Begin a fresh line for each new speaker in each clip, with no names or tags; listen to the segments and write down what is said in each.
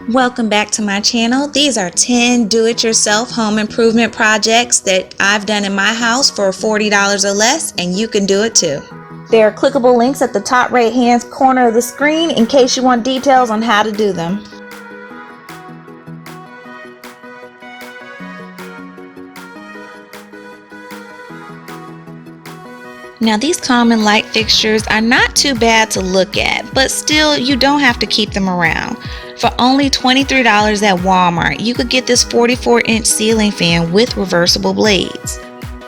Welcome back to my channel. These are 10 do-it-yourself home improvement projects that I've done in my house for $40 or less, and you can do it too. There are clickable links at the top right hand corner of the screen in case you want details on how to do them. Now these common light fixtures are not too bad to look at, but still you don't have to keep them around. For only $23 at Walmart, you could get this 44-inch ceiling fan with reversible blades.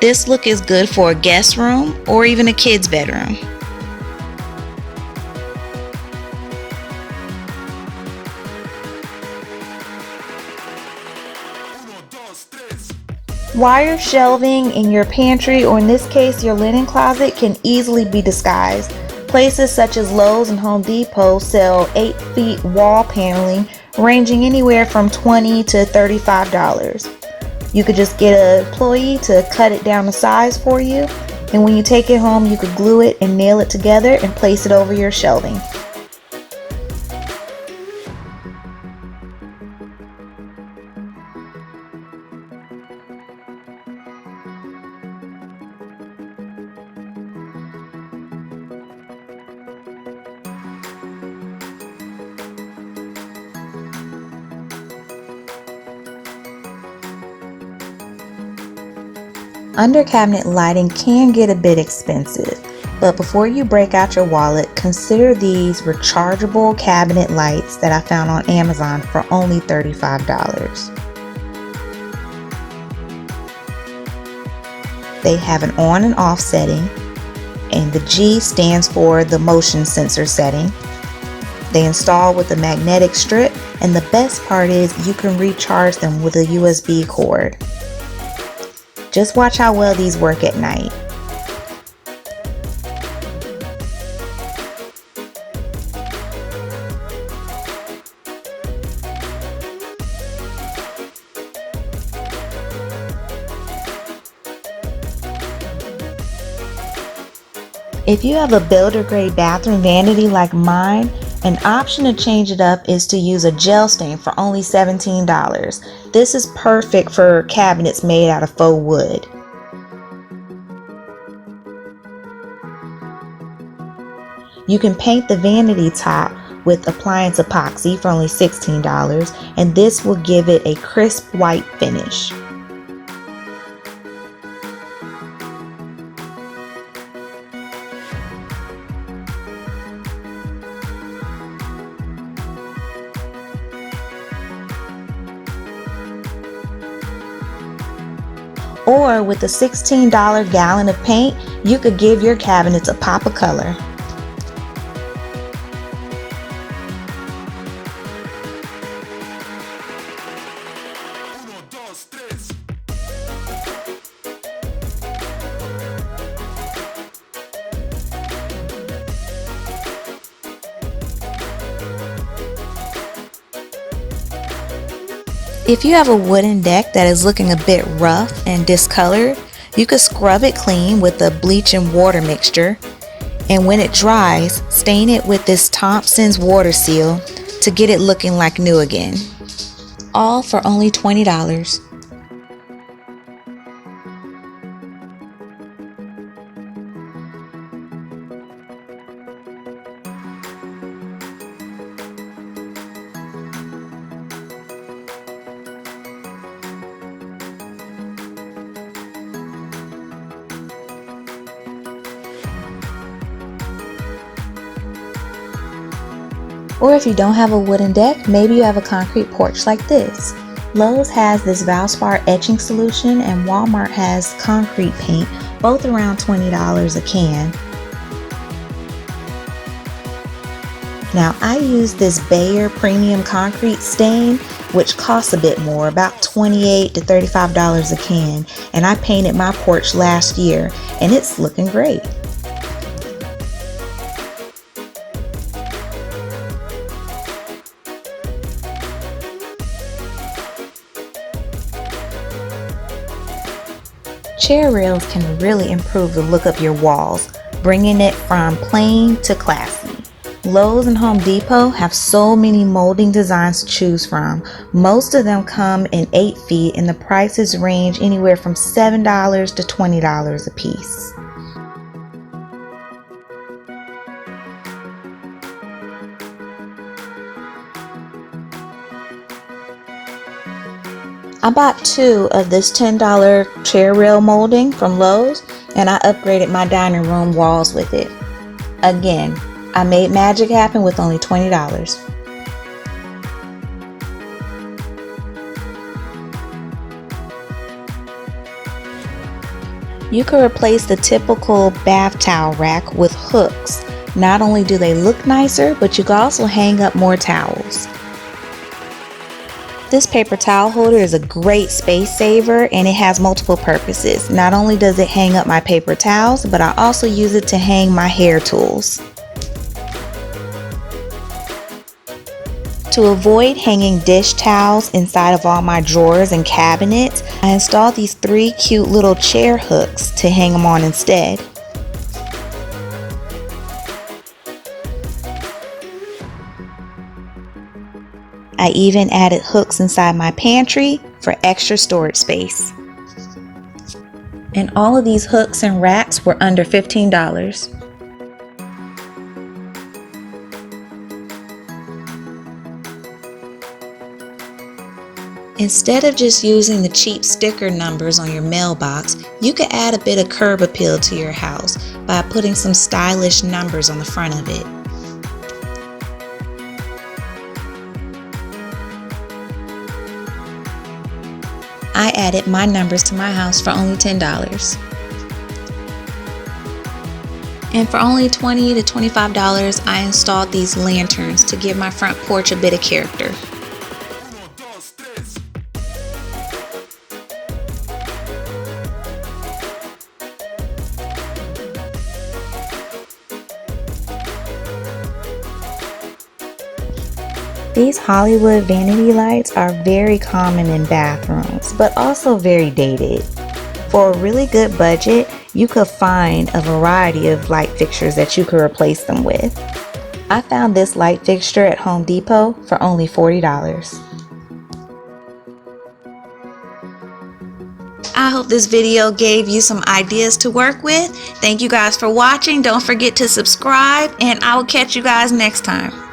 This look is good for a guest room or even a kid's bedroom. Wire shelving in your pantry, or in this case your linen closet, can easily be disguised. Places such as Lowe's and Home Depot sell 8 feet wall paneling ranging anywhere from $20 to $35. You could just get an employee to cut it down to size for you, and when you take it home you could glue it and nail it together and place it over your shelving. Under cabinet lighting can get a bit expensive, but before you break out your wallet, consider these rechargeable cabinet lights that I found on Amazon for only $35. They have an on and off setting, and the G stands for the motion sensor setting. They install with a magnetic strip, and the best part is you can recharge them with a USB cord. Just watch how well these work at night. If you have a builder grade bathroom vanity like mine, an option to change it up is to use a gel stain for only $17. This is perfect for cabinets made out of faux wood. You can paint the vanity top with appliance epoxy for only $16, and this will give it a crisp white finish. Or with a $16 gallon of paint, you could give your cabinets a pop of color. If you have a wooden deck that is looking a bit rough and discolored, you could scrub it clean with a bleach and water mixture, and when it dries, stain it with this THOMPSON'S WATERSEAL to get it looking like new again. All for only $20. Or if you don't have a wooden deck, maybe you have a concrete porch like this. Lowe's has this Valspar etching solution, and Walmart has concrete paint, both around $20 a can. Now I use this Bayer premium concrete stain, which costs a bit more, about $28 to $35 a can, and I painted my porch last year and it's looking great. Chair rails can really improve the look of your walls, bringing it from plain to classy. Lowe's and Home Depot have so many molding designs to choose from. Most of them come in 8 feet and the prices range anywhere from $7 to $20 a piece. I bought 2 of this $10 chair rail molding from Lowe's, and I upgraded my dining room walls with it. Again, I made magic happen with only $20. You can replace the typical bath towel rack with hooks. Not only do they look nicer, but you can also hang up more towels. This paper towel holder is a great space saver and it has multiple purposes. Not only does it hang up my paper towels, but I also use it to hang my hair tools. To avoid hanging dish towels inside of all my drawers and cabinets, I installed these 3 cute little chair hooks to hang them on instead. I even added hooks inside my pantry for extra storage space. And all of these hooks and racks were under $15. Instead of just using the cheap sticker numbers on your mailbox, you could add a bit of curb appeal to your house by putting some stylish numbers on the front of it. I added my numbers to my house for only $10. And for only $20 to $25, I installed these lanterns to give my front porch a bit of character. These Hollywood vanity lights are very common in bathrooms, but also very dated. For a really good budget, you could find a variety of light fixtures that you could replace them with. I found this light fixture at Home Depot for only $40. I hope this video gave you some ideas to work with. Thank you guys for watching. Don't forget to subscribe, and I will catch you guys next time.